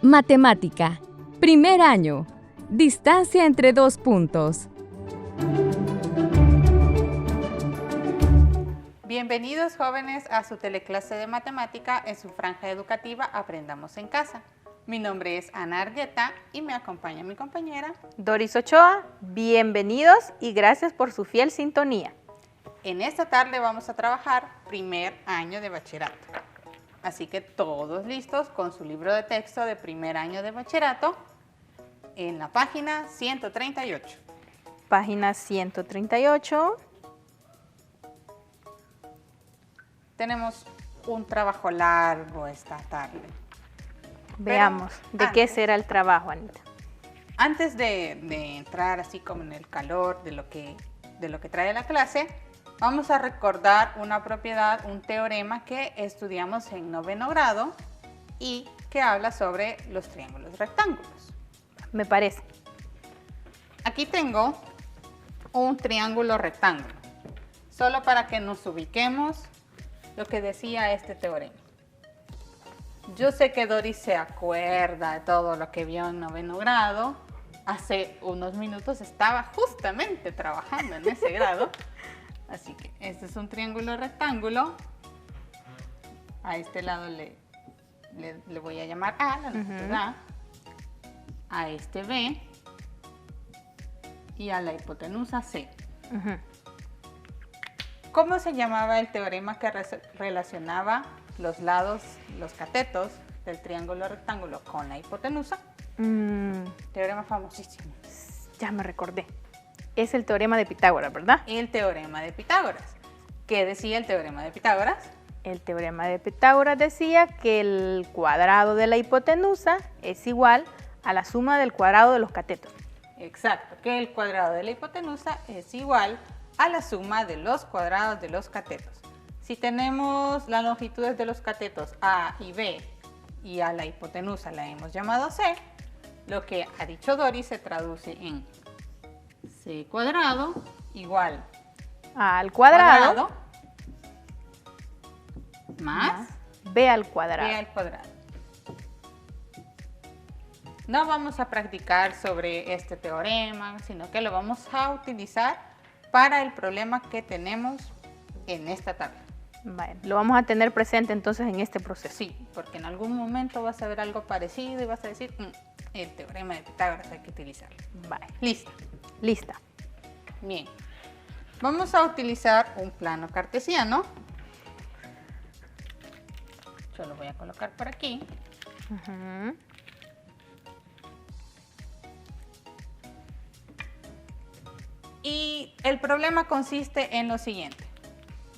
Matemática. Primer año. Distancia entre dos puntos. Bienvenidos jóvenes a su teleclase de matemática en su franja educativa Aprendamos en Casa. Mi nombre es Ana Argueta y me acompaña mi compañera Doris Ochoa. Bienvenidos y gracias por su fiel sintonía. En esta tarde vamos a trabajar primer año de bachillerato. Así que todos listos con su libro de texto de primer año de bachillerato en la página 138. Página 138. Tenemos un trabajo largo esta tarde. Veamos, ¿de qué será el trabajo, Anita? Antes de entrar así como en el calor de lo que trae la clase, vamos a recordar una propiedad, un teorema que estudiamos en noveno grado y que habla sobre los triángulos rectángulos. Me parece. Aquí tengo un triángulo rectángulo, solo para que nos ubiquemos lo que decía este teorema. Yo sé que Doris se acuerda de todo lo que vio en noveno grado. Hace unos minutos estaba justamente trabajando en ese grado. Así que este es un triángulo rectángulo. A este lado le voy a llamar A, la longitud A. A este B. Y a la hipotenusa C. ¿Cómo se llamaba el teorema que relacionaba los lados, los catetos del triángulo rectángulo con la hipotenusa? Teorema famosísimo. Ya me recordé. Es el teorema de Pitágoras, ¿verdad? El teorema de Pitágoras. ¿Qué decía el teorema de Pitágoras? El teorema de Pitágoras decía que el cuadrado de la hipotenusa es igual a la suma del cuadrado de los catetos. Exacto, que el cuadrado de la hipotenusa es igual a la suma de los cuadrados de los catetos. Si tenemos las longitudes de los catetos A y B y a la hipotenusa la hemos llamado C, lo que ha dicho Doris se traduce en C cuadrado igual al cuadrado más B al cuadrado. B al cuadrado. No vamos a practicar sobre este teorema, sino que lo vamos a utilizar para el problema que tenemos en esta tabla. Vale, lo vamos a tener presente entonces en este proceso. Sí, porque en algún momento vas a ver algo parecido y vas a decir, el teorema de Pitágoras hay que utilizarlo. Vale. Lista. Lista. Bien. Vamos a utilizar un plano cartesiano. Yo lo voy a colocar por aquí. Y el problema consiste en lo siguiente.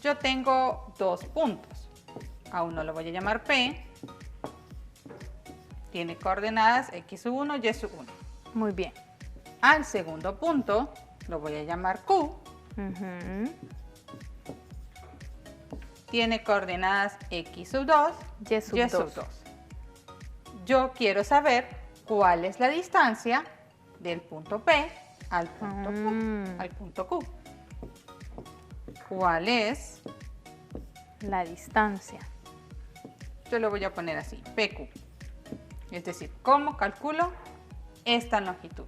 Yo tengo dos puntos. A uno lo voy a llamar P. Tiene coordenadas x1 y y1. Muy bien. Al segundo punto lo voy a llamar Q. Tiene coordenadas x2 y y2. Yo quiero saber cuál es la distancia del punto P al punto Q. ¿Cuál es la distancia? Yo lo voy a poner así, PQ. Es decir, ¿cómo calculo esta longitud?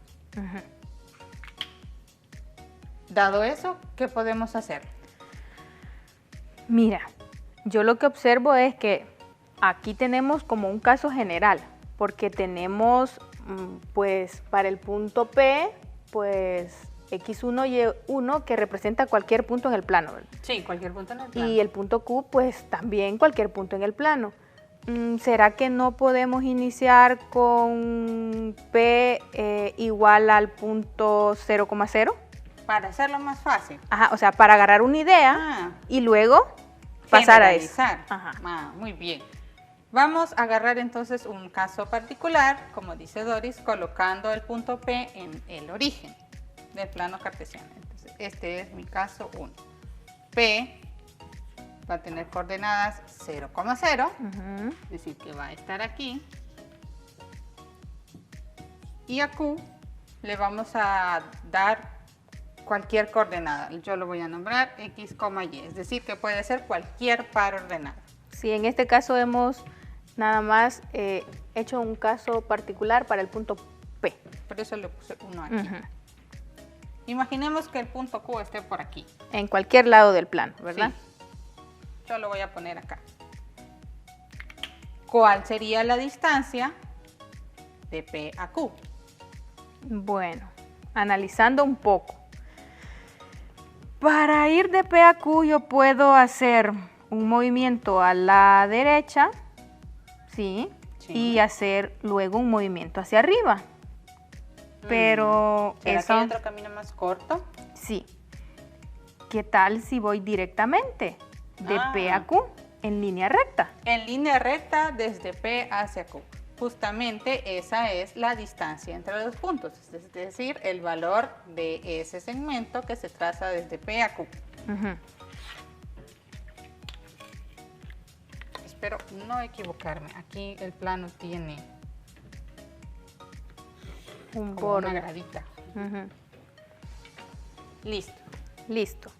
Dado eso, ¿qué podemos hacer? Mira, yo lo que observo es que aquí tenemos como un caso general, porque tenemos, pues, para el punto P, pues, x1 y y1 que representa cualquier punto en el plano, ¿verdad? Sí, cualquier punto en el plano. Y el punto Q, pues, también cualquier punto en el plano. ¿Será que no podemos iniciar con P igual al punto 0,0? Para hacerlo más fácil. Ajá, o sea, para agarrar una idea y luego pasar a eso. Ajá. Muy bien. Vamos a agarrar entonces un caso particular, como dice Doris, colocando el punto P en el origen del plano cartesiano. Entonces, este es mi caso 1. P va a tener coordenadas 0,0, es decir, que va a estar aquí. Y a Q le vamos a dar cualquier coordenada. Yo lo voy a nombrar x, y, es decir, que puede ser cualquier par ordenada. Sí, en este caso hemos Nada más he hecho un caso particular para el punto P. Por eso le puse 1 aquí. Ujú. Imaginemos que el punto Q esté por aquí. En cualquier lado del plano, ¿verdad? Sí. Yo lo voy a poner acá. ¿Cuál sería la distancia de P a Q? Bueno, analizando un poco. Para ir de P a Q yo puedo hacer un movimiento a la derecha, ¿sí? Sí. Y hacer luego un movimiento hacia arriba. Pero ¿Será eso, que hay otro camino más corto? sí. ¿Qué tal si voy directamente de P a Q en línea recta? En línea recta desde P hacia Q. Justamente esa es la distancia entre los puntos, es decir, el valor de ese segmento que se traza desde P a Q. Ujú. Espero no equivocarme. Aquí el plano tiene Un como una borde. gradita. Ujú. Listo. Listo.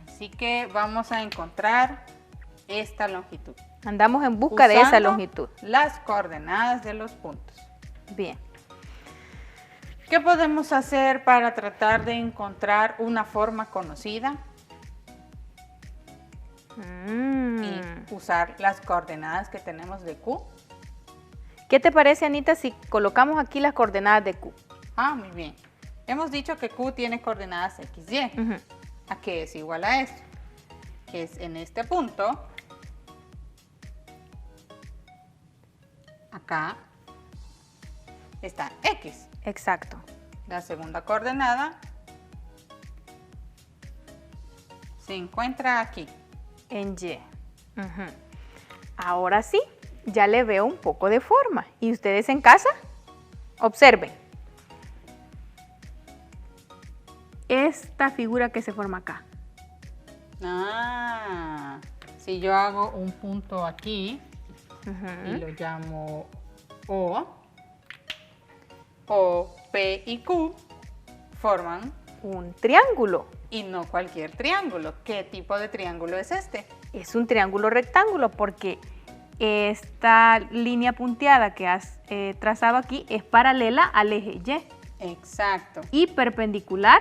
Así que vamos a encontrar esta longitud. Andamos en busca de esa usando longitud. las coordenadas de los puntos. Bien. ¿Qué podemos hacer para tratar de encontrar una forma conocida y usar las coordenadas que tenemos de Q? ¿Qué te parece, Anita, si colocamos aquí las coordenadas de Q? Ah, muy bien. Hemos dicho que Q tiene coordenadas X, Y. Ujú. ¿A qué es igual a esto? Que es en este punto. Acá está X. Exacto. La segunda coordenada se encuentra aquí. En Y. Ujú. Ahora sí, ya le veo un poco de forma. ¿Y ustedes en casa? Observen. Esta figura que se forma acá. Ah, si yo hago un punto aquí Ujú. y lo llamo O, P y Q forman Un triángulo. y no cualquier triángulo. ¿Qué tipo de triángulo es este? Es un triángulo rectángulo porque esta línea punteada que has trazado aquí es paralela al eje Y Exacto. y perpendicular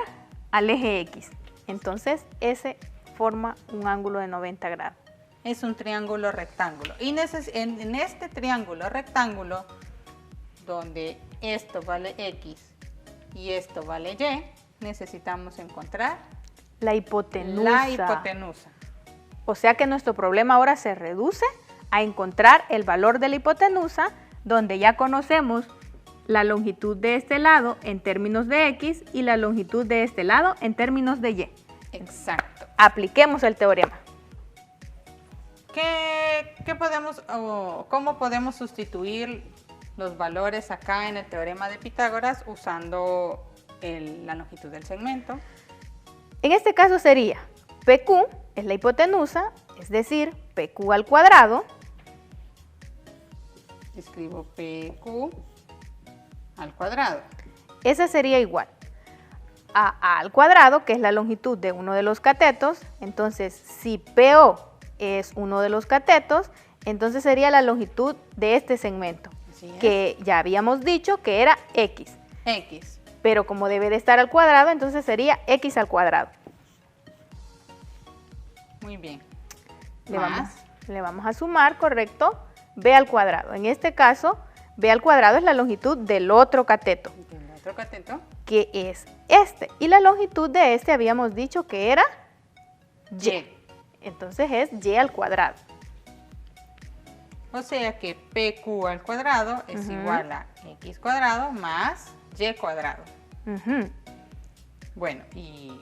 al eje X. Entonces, ese forma un ángulo de 90 grados. Es un triángulo rectángulo. Y en este triángulo rectángulo, donde esto vale X y esto vale Y, necesitamos encontrar La hipotenusa. la hipotenusa. O sea que nuestro problema ahora se reduce a encontrar el valor de la hipotenusa, donde ya conocemos la longitud de este lado en términos de X y la longitud de este lado en términos de Y. Exacto. Apliquemos el teorema. ¿Qué podemos o cómo podemos sustituir los valores acá en el teorema de Pitágoras usando la longitud del segmento? En este caso sería PQ es la hipotenusa, es decir, PQ al cuadrado. Escribo PQ al cuadrado. Esa sería igual a al cuadrado, que es la longitud de uno de los catetos. Entonces, si PO es uno de los catetos, entonces sería la longitud de este segmento, Así es. que ya habíamos dicho que era X. X. Pero como debe de estar al cuadrado, entonces sería X al cuadrado. Muy bien. Le vamos a sumar, correcto, B al cuadrado. En este caso, B al cuadrado es la longitud del otro cateto, El otro cateto. que es este. Y la longitud de este habíamos dicho que era Y. Entonces es Y al cuadrado. O sea que PQ al cuadrado es igual a X cuadrado más Y cuadrado. Ujú. Bueno, ¿y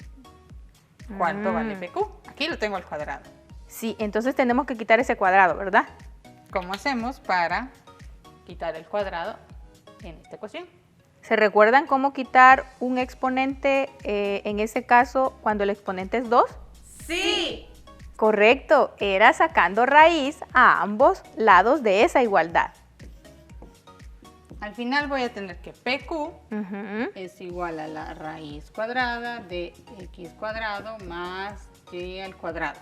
cuánto vale PQ? Aquí lo tengo al cuadrado. Sí, entonces tenemos que quitar ese cuadrado, ¿verdad? ¿Cómo hacemos para quitar el cuadrado en esta ecuación? ¿Se recuerdan cómo quitar un exponente en ese caso cuando el exponente es 2? ¡Sí! Correcto, era sacando raíz a ambos lados de esa igualdad. Al final voy a tener que PQ Ujú. es igual a la raíz cuadrada de X cuadrado más Y al cuadrado.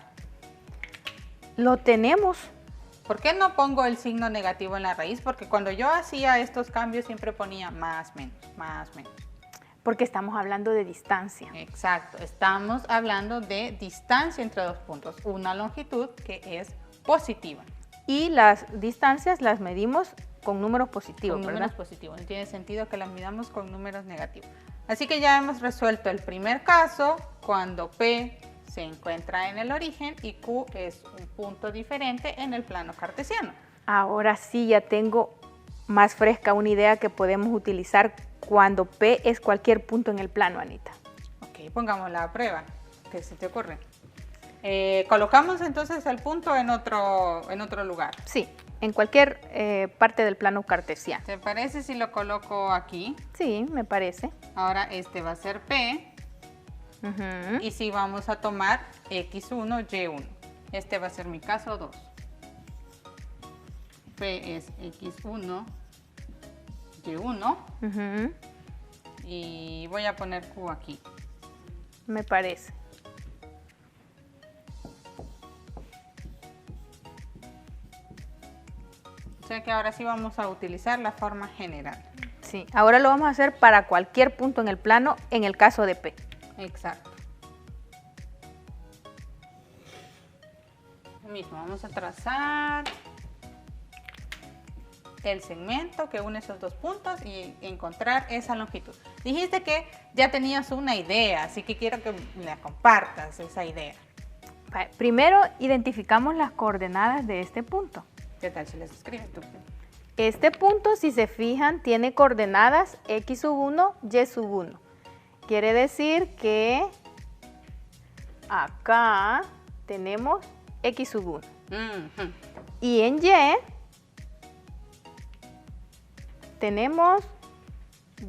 Lo tenemos. ¿Por qué no pongo el signo negativo en la raíz? Porque cuando yo hacía estos cambios siempre ponía más, menos, más, menos. Porque estamos hablando de distancia. Exacto, estamos hablando de distancia entre dos puntos, una longitud que es positiva. Y las distancias las medimos con números positivos, Con ¿verdad? números positivos, no tiene sentido que las midamos con números negativos. Así que ya hemos resuelto el primer caso, cuando P se encuentra en el origen y Q es un punto diferente en el plano cartesiano. Ahora sí ya tengo más fresca una idea que podemos utilizar cuando P es cualquier punto en el plano, Anita. Ok, pongámosla a prueba. ¿Qué se te ocurre? Colocamos entonces el punto en otro lugar. Sí, en cualquier parte del plano cartesiano. ¿Te parece si lo coloco aquí? Sí, me parece. Ahora este va a ser P Ujú. y si vamos a tomar X1, Y1. Este va a ser mi caso 2. P es X1, Y1 Ujú. y voy a poner Q aquí. Me parece. O sea que ahora sí vamos a utilizar la forma general. Sí, ahora lo vamos a hacer para cualquier punto en el plano en el caso de P. Exacto. Lo mismo, vamos a trazar el segmento que une esos dos puntos y encontrar esa longitud. Dijiste que ya tenías una idea, así que quiero que la compartas esa idea. Primero identificamos las coordenadas de este punto. ¿Qué tal si las escribes tú? Este punto, si se fijan, tiene coordenadas x1, y1. Quiere decir que acá tenemos x1. Ujú. Y en y tenemos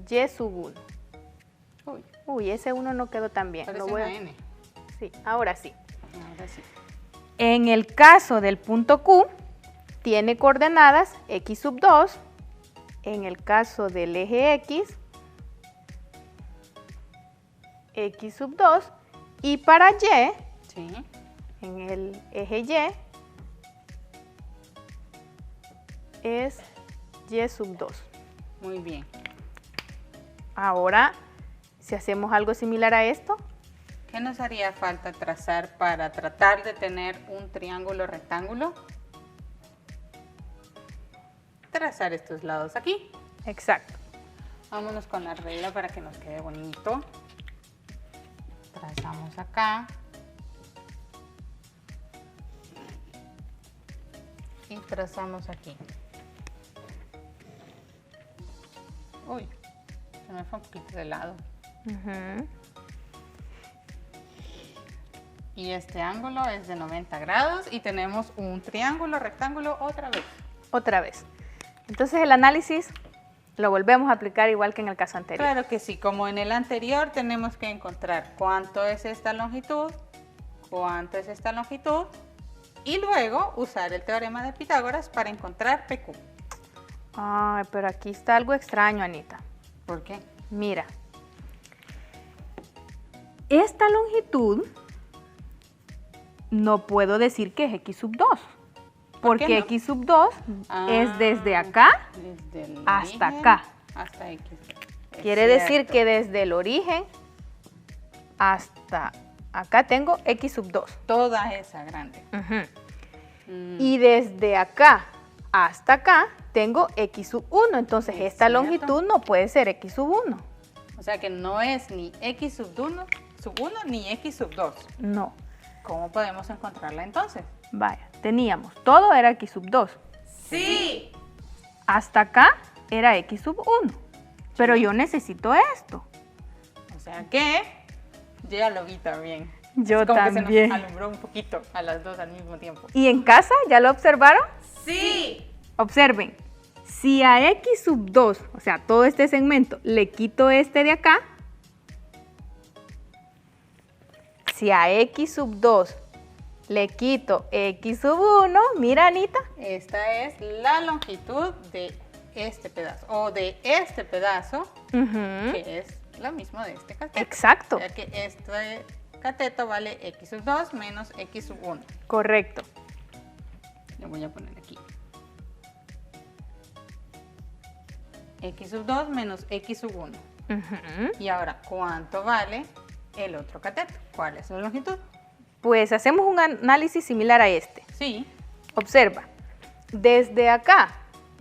y1. Uy, Uy, ese 1 no quedó tan bien. parece Lo voy una a- N. Sí, ahora sí. Ahora sí. En el caso del punto Q, tiene coordenadas x2. En el caso del eje X, x2. Y para Y, Sí. en el eje Y, es y2. Muy bien. Ahora, si hacemos algo similar a esto, ¿Qué nos haría falta trazar para tratar de tener un triángulo rectángulo? Trazar estos lados aquí. exacto. Vámonos con la regla para que nos quede bonito. Trazamos acá. Y trazamos aquí. Uy, se me fue un poquito de lado. Ujú. Y este ángulo es de 90 grados y tenemos un triángulo rectángulo otra vez. Otra vez. Entonces el análisis lo volvemos a aplicar igual que en el caso anterior. Claro que sí, como en el anterior tenemos que encontrar cuánto es esta longitud, cuánto es esta longitud y luego usar el teorema de Pitágoras para encontrar PQ. Ay, pero aquí está algo extraño, Anita. ¿Por qué? Mira, esta longitud no puedo decir que es x2, porque qué no? x2 es desde acá desde el hasta origen acá. hasta X. Es Quiere decir cierto. que desde el origen hasta acá tengo x2. Toda esa grande. Ujú. Mm, Y desde acá hasta acá tengo x1. Entonces Es esta cierto. longitud no puede ser x1. O sea que no es ni X sub 1 ni X sub 2. No. ¿Cómo podemos encontrarla entonces? Vaya, teníamos, todo era x2. Sí. Hasta acá era x1. Pero yo necesito esto. O sea que yo ya lo vi también. Yo Es como también. que se nos alumbró un poquito a las dos al mismo tiempo. ¿Y en casa ya lo observaron? Sí. Observen, si a x2, o sea, todo este segmento, le quito este de acá, si a x2 le quito x1, mira, Anita, Esta es la longitud de este pedazo o de este pedazo ujú, que es lo mismo de este cateto. exacto, O sea que este cateto vale X sub 2 menos X sub 1. correcto. voy a poner aquí. X sub 2 menos X sub 1. Y ahora, ¿cuánto vale el otro cateto? ¿Cuál es la longitud? Pues hacemos un análisis similar a este. Sí. Observa, desde acá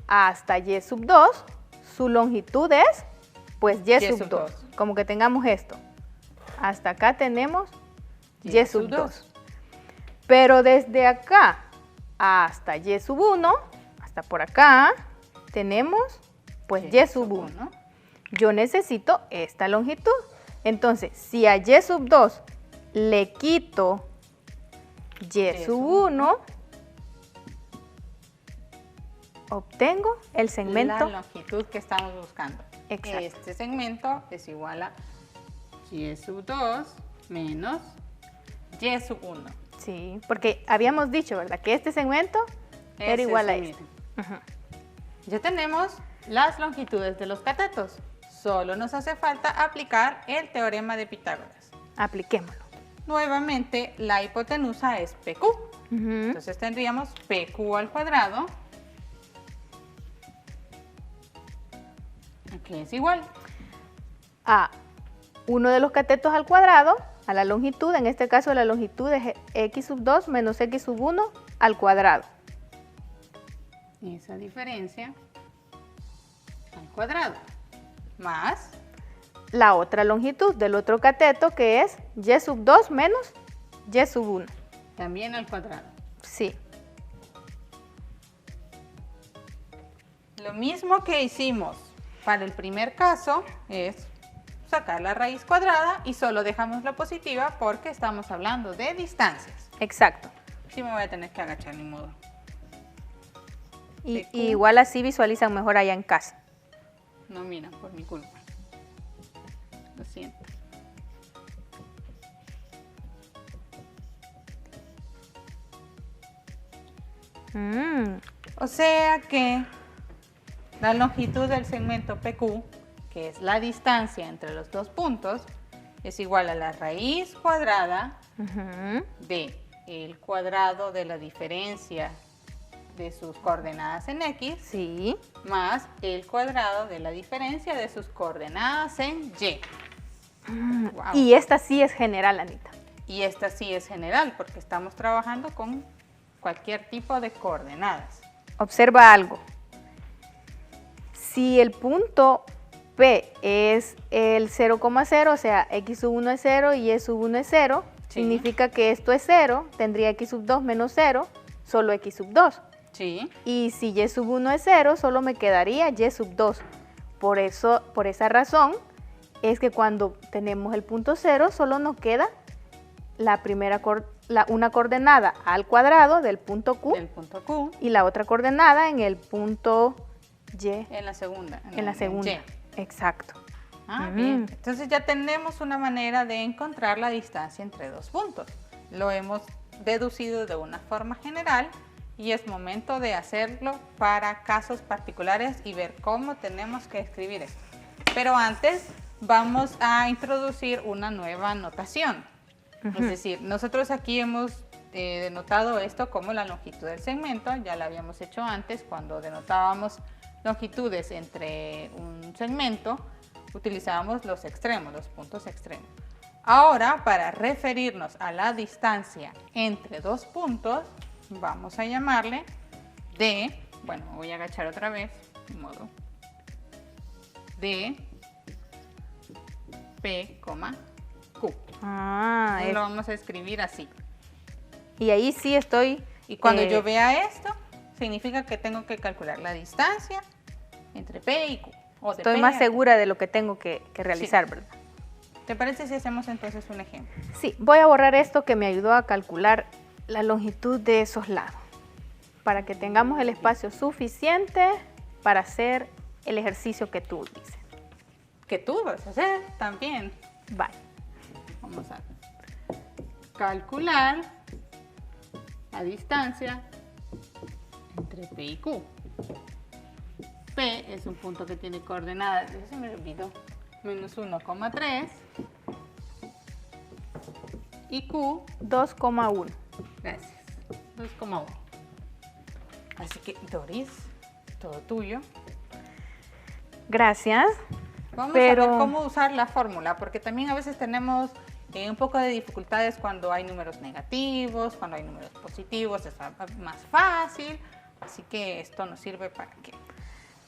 hasta Y sub 2, su longitud es, pues Y sub 2. Como que tengamos esto. Hasta acá tenemos Y sub 2. Pero desde acá hasta Y sub 1, hasta por acá, tenemos pues Y sub 1. Yo necesito esta longitud. Entonces, si a Y sub 2 le quito Y sub 1, obtengo el segmento. La longitud que estamos buscando. Exacto. Este segmento es igual a Y sub 2 menos Y sub 1. Sí, porque habíamos dicho, ¿verdad? Que este segmento era igual a este. Ya tenemos las longitudes de los catetos. Solo nos hace falta aplicar el teorema de Pitágoras. Apliquémoslo. Nuevamente, la hipotenusa es PQ. Entonces tendríamos PQ al cuadrado, que es igual a uno de los catetos al cuadrado, a la longitud, en este caso la longitud es X sub 2 menos X sub 1 al cuadrado. Esa diferencia al cuadrado, más la otra longitud del otro cateto, que es Y sub 2 menos Y sub 1. También al cuadrado. Sí. Lo mismo que hicimos para el primer caso es sacar la raíz cuadrada y solo dejamos la positiva porque estamos hablando de distancias. Exacto. Sí me voy a tener que agachar, ni modo. Y igual así visualizan mejor allá en casa. No miran por mi culpa. Lo siento. O sea que la longitud del segmento PQ, que es la distancia entre los dos puntos, es igual a la raíz cuadrada de el cuadrado de la diferencia de sus coordenadas en X, sí, más el cuadrado de la diferencia de sus coordenadas en Y. Wow. Y esta sí es general, Anita. Y esta sí es general porque estamos trabajando con cualquier tipo de coordenadas. Observa algo. Si el punto P es el 0,0, o sea, X sub 1 es 0 y Y sub 1 es 0, sí, significa que esto es 0, tendría X sub 2 menos 0, solo X sub 2. Sí. Y si Y sub 1 es 0, solo me quedaría Y sub 2. Por esa razón, es que cuando tenemos el punto 0, solo nos queda una coordenada al cuadrado del punto Q, y la otra coordenada en el punto Y. En la segunda. En la segunda. Y. Exacto. Bien. Entonces ya tenemos una manera de encontrar la distancia entre dos puntos. Lo hemos deducido de una forma general y es momento de hacerlo para casos particulares y ver cómo tenemos que escribir esto. Pero antes vamos a introducir una nueva notación. Es decir, nosotros aquí hemos denotado esto como la longitud del segmento. Ya lo habíamos hecho antes cuando denotábamos longitudes entre un segmento, utilizábamos los extremos, los puntos extremos. Ahora, para referirnos a la distancia entre dos puntos, vamos a llamarle D, bueno, me voy a agachar otra vez, de modo, D, P, Q. Lo vamos a escribir así. Y ahí sí estoy... Y cuando yo vea esto, significa que tengo que calcular la distancia entre P y Q. Estoy más segura de lo que tengo que realizar, sí, ¿verdad? ¿Te parece si hacemos entonces un ejemplo? Sí, voy a borrar esto que me ayudó a calcular la longitud de esos lados, para que tengamos el espacio suficiente para hacer el ejercicio que tú dices. Que tú vas a hacer también. Vale. Vamos a calcular la distancia entre P y Q. P es un punto que tiene coordenadas, se me olvidó, menos 1,3 y Q 2,1. Gracias, 2,1. Así que, Doris, todo tuyo. Gracias. Vamos a ver cómo usar la fórmula, porque también a veces tenemos un poco de dificultades cuando hay números negativos, cuando hay números positivos, es más fácil. Así que esto nos sirve para que...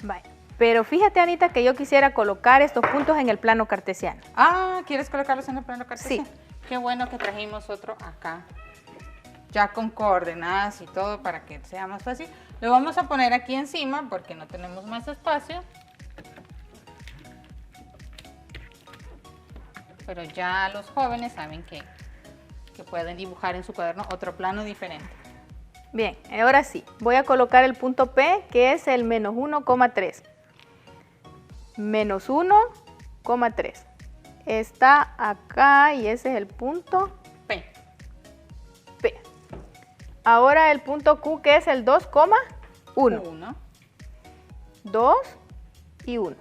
Vaya. Pero fíjate, Anita, que yo quisiera colocar estos puntos en el plano cartesiano. Ah, ¿quieres colocarlos en el plano cartesiano? Sí. Qué bueno que trajimos otro acá, ya con coordenadas y todo para que sea más fácil. Lo vamos a poner aquí encima porque no tenemos más espacio. Pero ya los jóvenes saben que pueden dibujar en su cuaderno otro plano diferente. Bien, ahora sí, voy a colocar el punto P, que es el menos 1,3. Menos 1,3. Está acá y ese es el punto P. P. Ahora el punto Q, que es el 2,1. 1. 2 y 1.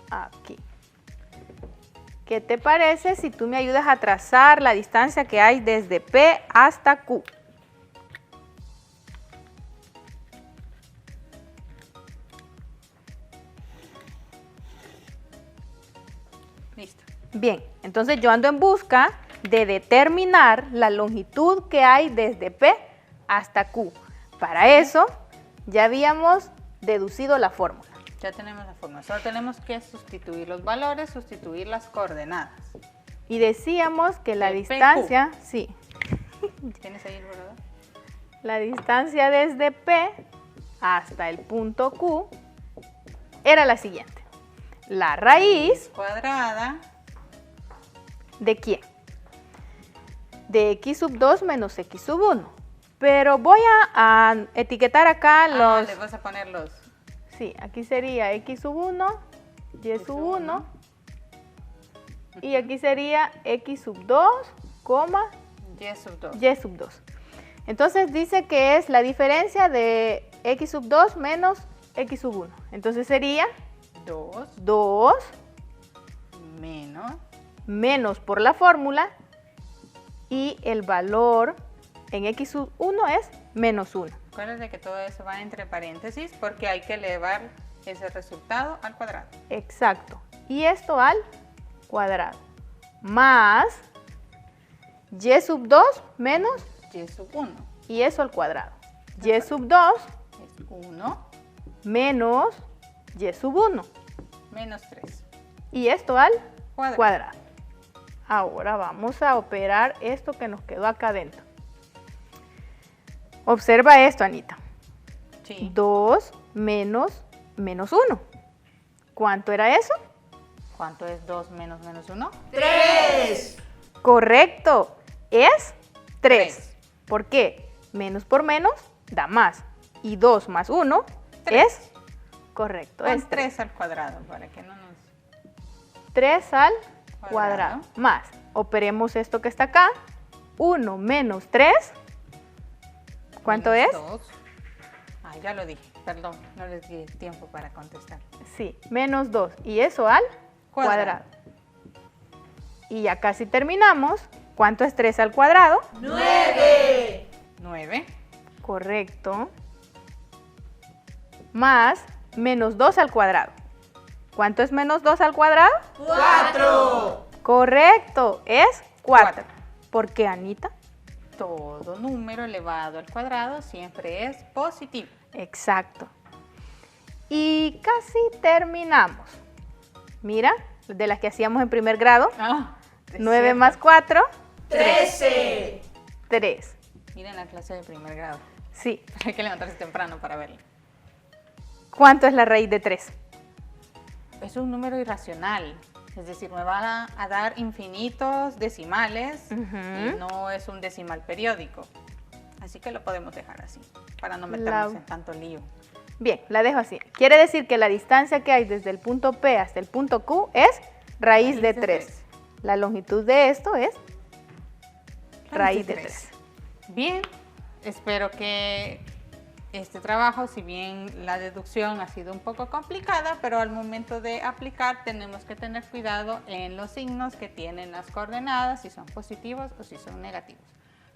Aquí. ¿Qué te parece si tú me ayudas a trazar la distancia que hay desde P hasta Q? Listo. Bien, entonces yo ando en busca de determinar la longitud que hay desde P hasta Q. Para eso ya habíamos deducido la fórmula. Ya tenemos la fórmula. Solo tenemos que sustituir los valores, sustituir las coordenadas. Y decíamos que la El distancia, sí, ¿Tienes ahí el borrador? la distancia desde P hasta el punto Q era la siguiente. La raíz Cuadrada. ¿de quién? De x sub 2 menos x sub 1. Pero voy a etiquetar acá los... Le vas a poner los... Sí, aquí sería x sub 1, y sub 1. Y aquí sería x sub 2, Y sub 2. y sub 2. Entonces dice que es la diferencia de x sub 2 menos x sub 1. Entonces sería 2 menos por la fórmula y el valor en x sub 1 es menos 1. Acuérdate que todo eso va entre paréntesis porque hay que elevar ese resultado al cuadrado. Exacto. Y esto al cuadrado. Más y sub 2 menos Y sub 1 y eso al cuadrado. Y sub 2 es 1 menos y sub 1. menos 3. Y esto al Cuadrado. cuadrado. Ahora vamos a operar esto que nos quedó acá adentro. Observa esto, Anita. Sí. 2 menos 1. ¿Cuánto era eso? ¿Cuánto es 2 menos menos 1? Correcto. Es 3. Tres. ¿Por qué? Menos por menos da más. Y 2 más 1 Tres. es correcto. Pon Es 3. 3 al cuadrado para que no nos... 3 al Cuadrado. cuadrado. Más. Operemos esto que está acá. 1 menos 3. ¿Cuánto menos es? 2. Ah, ya lo dije. Perdón, no les di tiempo para contestar. Sí, menos 2. Y eso al Cuadrado. cuadrado. Y ya casi terminamos. ¿Cuánto es 3 al cuadrado? 9. Correcto. Más menos 2 al cuadrado. ¿Cuánto es menos 2 al cuadrado? 4. Correcto, es 4. Cuatro. ¿Por qué, Anita? Todo número elevado al cuadrado siempre es positivo. Exacto. Y casi terminamos. Mira, de las que hacíamos en primer grado. Ah, 9 más 4, 13. 3. Miren la clase de primer grado. Sí. Hay que levantarse temprano para verla. ¿Cuánto es la raíz de 3? Es un número irracional. Es decir, me va a dar infinitos decimales y no es un decimal periódico. Así que lo podemos dejar así, para no meternos en tanto lío. Bien, la dejo así. Quiere decir que la distancia que hay desde el punto P hasta el punto Q es raíz de 3. La longitud de esto es raíz de 3. Bien, espero que este trabajo, si bien la deducción ha sido un poco complicada, pero al momento de aplicar tenemos que tener cuidado en los signos que tienen las coordenadas, si son positivos o si son negativos.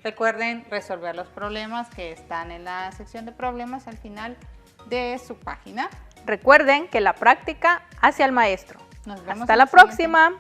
Recuerden resolver los problemas que están en la sección de problemas al final de su página. Recuerden que la práctica hace al maestro. Nos vemos Hasta en la el siguiente. próxima.